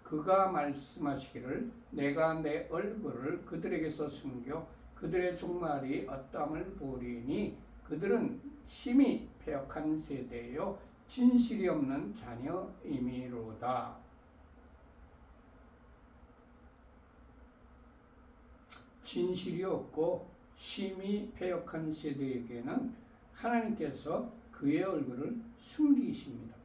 그가 말씀하시기를 내가 내 얼굴을 그들에게서 숨겨 그들의 종말이 어떠함을 보리니 그들은 심히 패역한 세대요 진실이 없는 자녀이미로다. 진실이 없고 심히 패역한 세대에게는 하나님께서 그의 얼굴을 숨기십니다.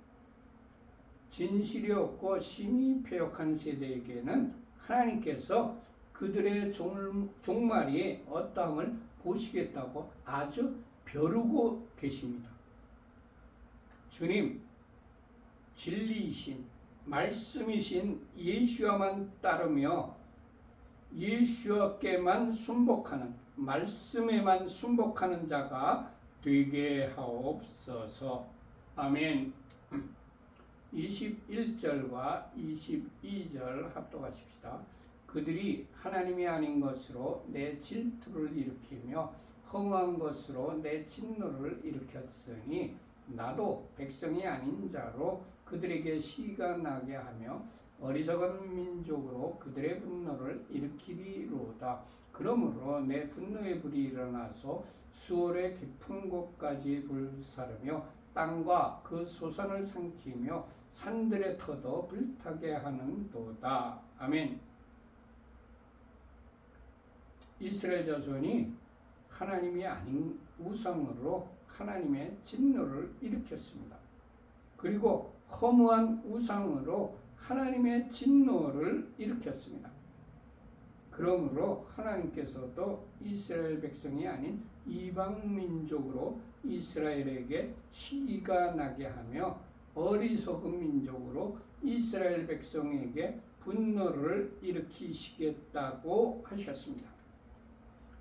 진실이 없고 심히 패역한 세대에게는 하나님께서 그들의 종말이 어떠함을 보시겠다고 아주 벼르고 계십니다. 주님, 진리이신 말씀이신 예수와만 따르며 예수께만 순복하는 말씀에만 순복하는 자가 되게 하옵소서. 아멘. 21절과 22절 합독하십시다. 그들이 하나님이 아닌 것으로 내 질투를 일으키며 허무한 것으로 내 진노를 일으켰으니 나도 백성이 아닌 자로 그들에게 시가 나게 하며 어리석은 민족으로 그들의 분노를 일으키리로다. 그러므로 내 분노의 불이 일어나서 수월의 깊은 곳까지 불사르며 땅과 그 소산을 삼키며 산들의 터도 불타게 하는도다. 아멘. 이스라엘 자손이 하나님이 아닌 우상으로 하나님의 진노를 일으켰습니다. 그리고 허무한 우상으로 하나님의 진노를 일으켰습니다. 그러므로 하나님께서도 이스라엘 백성이 아닌 이방 민족으로 이스라엘에게 시기가 나게 하며 어리석은 민족으로 이스라엘 백성에게 분노를 일으키시겠다고 하셨습니다.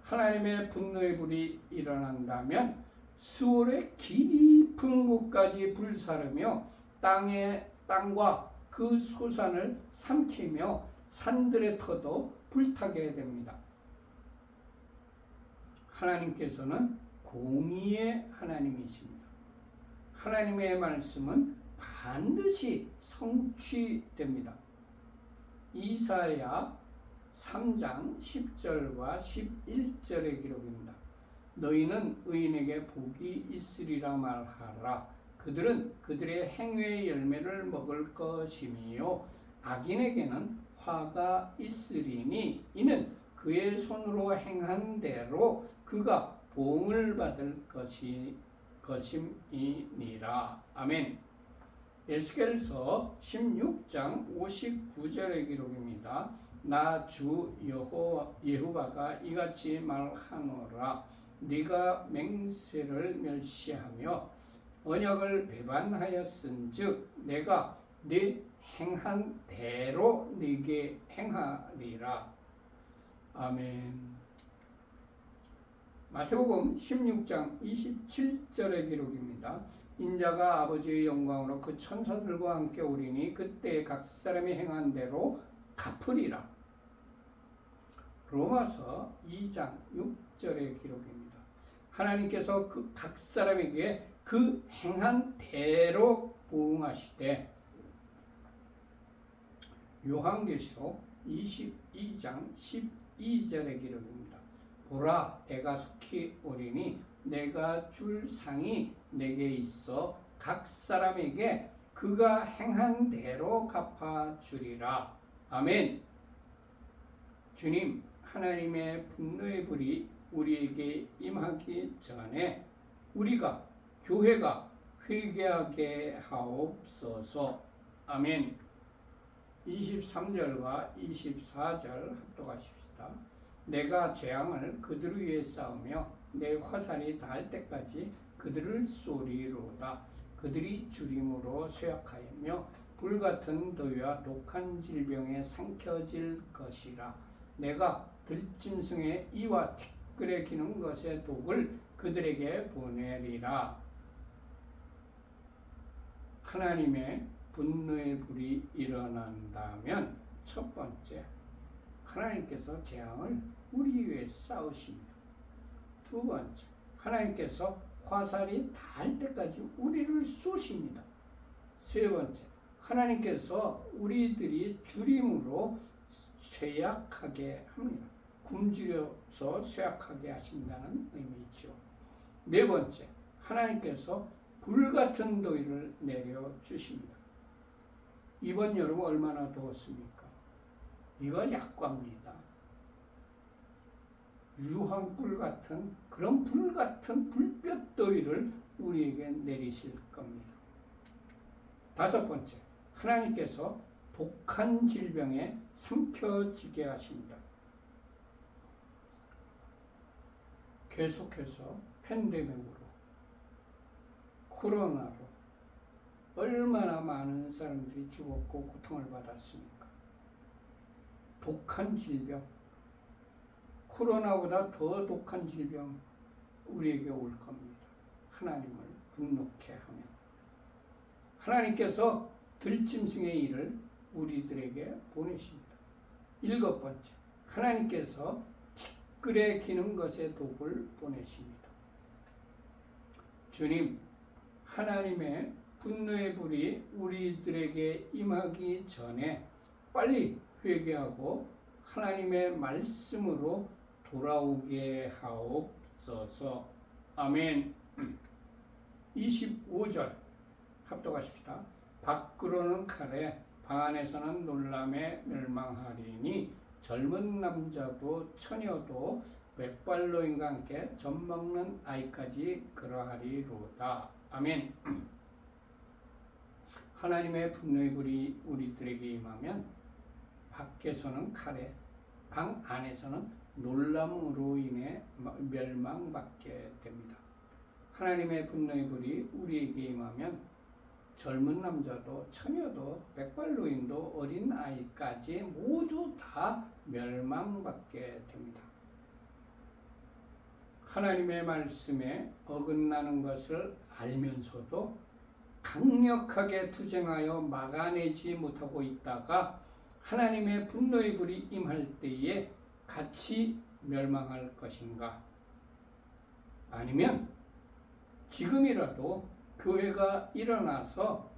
하나님의 분노의 불이 일어난다면 수월의 깊은 곳까지 불사르며 땅과 그 소산을 삼키며 산들의 터도 불타게 됩니다. 하나님께서는 공의의 하나님이십니다. 하나님의 말씀은 반드시 성취됩니다. 이사야 3장 10절과 11절의 기록입니다. 너희는 의인에게 복이 있으리라 말하라. 그들은 그들의 행위의 열매를 먹을 것이며 악인에게는 화가 있으리니 이는 그의 손으로 행한 대로 그가 보응을 받을 것임이니라. 아멘. 에스겔서 16장 59절의 기록입니다. 나 주 여호와가 이같이 말하노라. 네가 맹세를 멸시하며 언약을 배반하였은즉 내가 네 행한 대로 네게 행하리라. 아멘. 마태복음 16장 27절의 기록입니다. 인자가 아버지의 영광으로 그 천사들과 함께 오리니 그때 각 사람이 행한 대로 갚으리라. 로마서 2장 6절의 기록입니다. 하나님께서 그 각 사람에게 그 행한 대로 보응하시되 요한계시록 22장 12절의 기록입니다. 보라, 내가 속히 오리니 내가 줄 상이 내게 있어 각 사람에게 그가 행한 대로 갚아주리라. 아멘. 주님, 하나님의 분노의 불이 우리에게 임하기 전에 우리가 교회가 회개하게 하옵소서. 아멘. 23절과 24절 합독하십시다. 내가 재앙을 그들 위에 쌓으며 내 화살이 닿을 때까지 그들을 쏘리로다. 그들이 주림으로 쇠약하며 불같은 더위와 독한 질병에 삼켜질 것이라. 내가 들짐승의 이와 티끌에 기는 것의 독을 그들에게 보내리라. 하나님의 분노의 불이 일어난다면 첫 번째, 하나님께서 재앙을 우리 위에 쌓으십니다. 두 번째, 하나님께서 화살이 닿을 때까지 우리를 쏘십니다. 세 번째, 하나님께서 우리들이 주림으로 쇠약하게 합니다. 굶주려서 쇠약하게 하신다는 의미죠. 네 번째, 하나님께서 불같은 더위를 내려주십니다. 이번 여름 얼마나 더웠습니까? 이거 약과입니다. 유황불 같은 그런 불 같은 불볕 더위를 우리에게 내리실 겁니다. 다섯 번째, 하나님께서 독한 질병에 삼켜지게 하십니다. 계속해서 팬데믹으로, 코로나로 얼마나 많은 사람들이 죽었고 고통을 받았습니까? 독한 질병, 코로나보다 더 독한 질병 우리에게 올 겁니다. 하나님을 분노케 하면. 하나님께서 들짐승의 일을 우리들에게 보내십니다. 일곱 번째, 하나님께서 티끌에 기는 것의 독을 보내십니다. 주님, 하나님의 분노의 불이 우리들에게 임하기 전에 빨리 회개하고 하나님의 말씀으로 돌아오게 하옵소서. 아멘. 25절 합독하십시다. 밖으로는 칼에 방 안에서는 놀람에 멸망하리니 젊은 남자도 처녀도 백발노인과 함께 젖 먹는 아이까지 그러하리로다. 아멘. 하나님의 분노의 불이 우리들에게 임하면 밖에서는 칼에, 방 안에서는 놀람으로 인해 멸망받게 됩니다. 하나님의 분노의 불이 우리에게 임하면 젊은 남자도 처녀도 백발노인도 어린 아이까지 모두 다 멸망받게 됩니다. 하나님의 말씀에 어긋나는 것을 알면서도 강력하게 투쟁하여 막아내지 못하고 있다가 하나님의 분노의 불이 임할 때에 같이 멸망할 것인가? 아니면 지금이라도 교회가 일어나서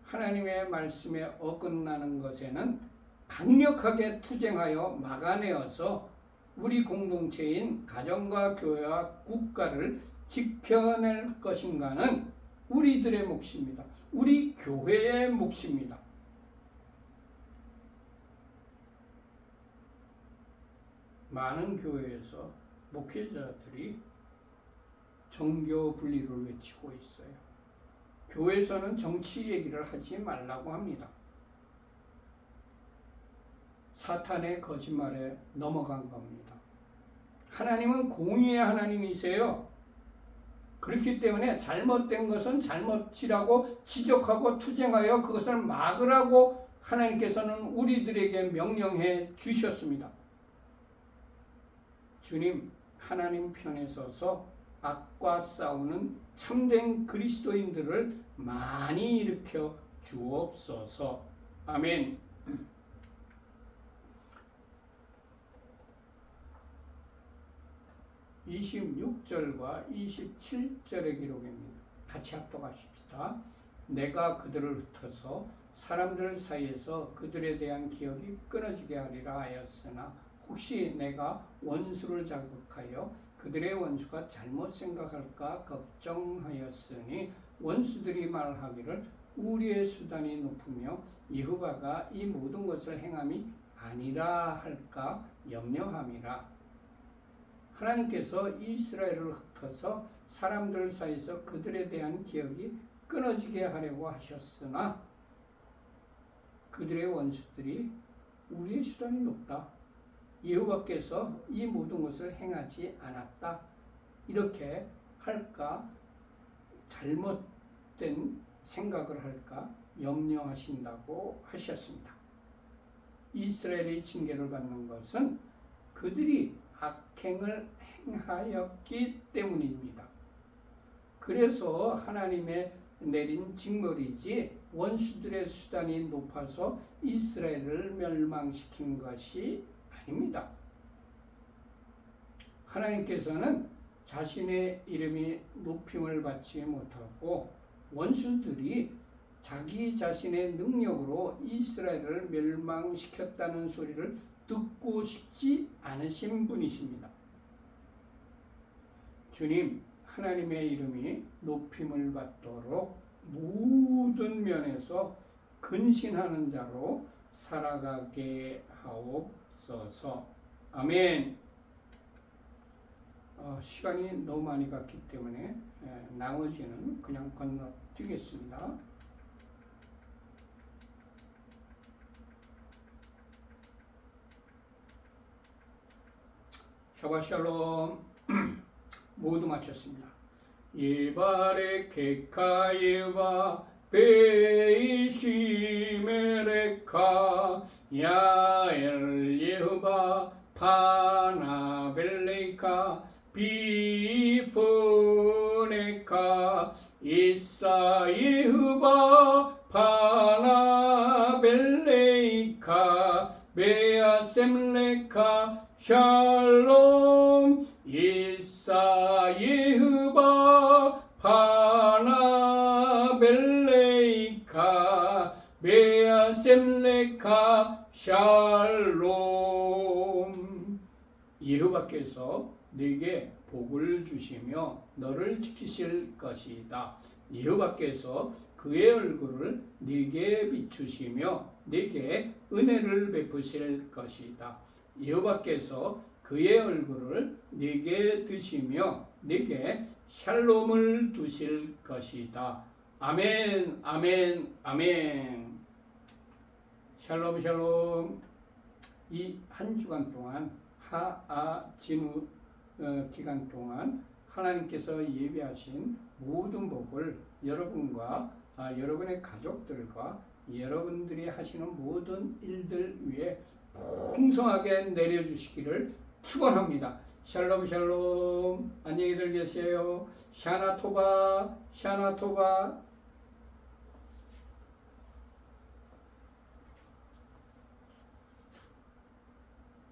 하나님의 말씀에 어긋나는 것에는 강력하게 투쟁하여 막아내어서 우리 공동체인 가정과 교회와 국가를 지켜낼 것인가는 우리들의 몫입니다. 우리 교회의 몫입니다. 많은 교회에서 목회자들이 정교 분리를 외치고 있어요. 교회에서는 정치 얘기를 하지 말라고 합니다. 사탄의 거짓말에 넘어간 겁니다. 하나님은 공의의 하나님이세요. 그렇기 때문에 잘못된 것은 잘못이라고 지적하고 투쟁하여 그것을 막으라고 하나님께서는 우리들에게 명령해 주셨습니다. 주님, 하나님 편에 서서 악과 싸우는 참된 그리스도인들을 많이 일으켜 주옵소서. 아멘. 26절과 27절의 기록입니다. 같이 합독하십시다. 내가 그들을 흩어서 사람들 사이에서 그들에 대한 기억이 끊어지게 하리라 하였으나 혹시 내가 원수를 자극하여 그들의 원수가 잘못 생각할까 걱정하였으니 원수들이 말하기를 우리의 수단이 높으며 여호와가 이 모든 것을 행함이 아니라 할까 염려함이라. 하나님께서 이스라엘을 흩어서 사람들 사이에서 그들에 대한 기억이 끊어지게 하려고 하셨으나 그들의 원수들이 우리의 수단이 높다, 여호와께서 이 모든 것을 행하지 않았다, 이렇게 할까, 잘못된 생각을 할까 염려하신다고 하셨습니다. 이스라엘의 징계를 받는 것은 그들이 악행을 행하였기 때문입니다. 그래서 하나님의 내린 징벌이지 원수들의 수단이 높아서 이스라엘을 멸망시킨 것이 아닙니다. 하나님께서는 자신의 이름이 높임을 받지 못하고 원수들이 자기 자신의 능력으로 이스라엘을 멸망시켰다는 소리를 듣고 싶지 않으신 분이십니다. 주님, 하나님의 이름이 높임을 받도록 모든 면에서 근신하는 자로 살아가게 하옵소서. 아멘. 시간이 너무 많이 갔기 때문에 나머지는 그냥 건너뛰겠습니다. 샤바샬롬. 모두 마쳤습니다. 예바레 케카예바 베이시메레카 야엘 예후바 파나벨레카 비푸네카 이사 예후바 파나벨레카 베아셈레카 샬롬 이사 예후바 파나벨레이카 베아셈레카 샬롬. 여호와께서 네게 복을 주시며 너를 지키실 것이다. 여호와께서 그의 얼굴을 네게 비추시며 네게 은혜를 베푸실 것이다. 여호와께서 그의 얼굴을 네게 드시며 네게 샬롬을 두실 것이다. 아멘, 아멘, 아멘. 샬롬, 샬롬. 이 한 주간 동안 하아진우 기간 동안 하나님께서 예비하신 모든 복을 여러분과 여러분의 가족들과 여러분들이 하시는 모든 일들 위에 풍성하게 내려주시기를 축원합니다. 샬롬 샬롬. 안녕히들 계세요. 샤나토바 샤나토바.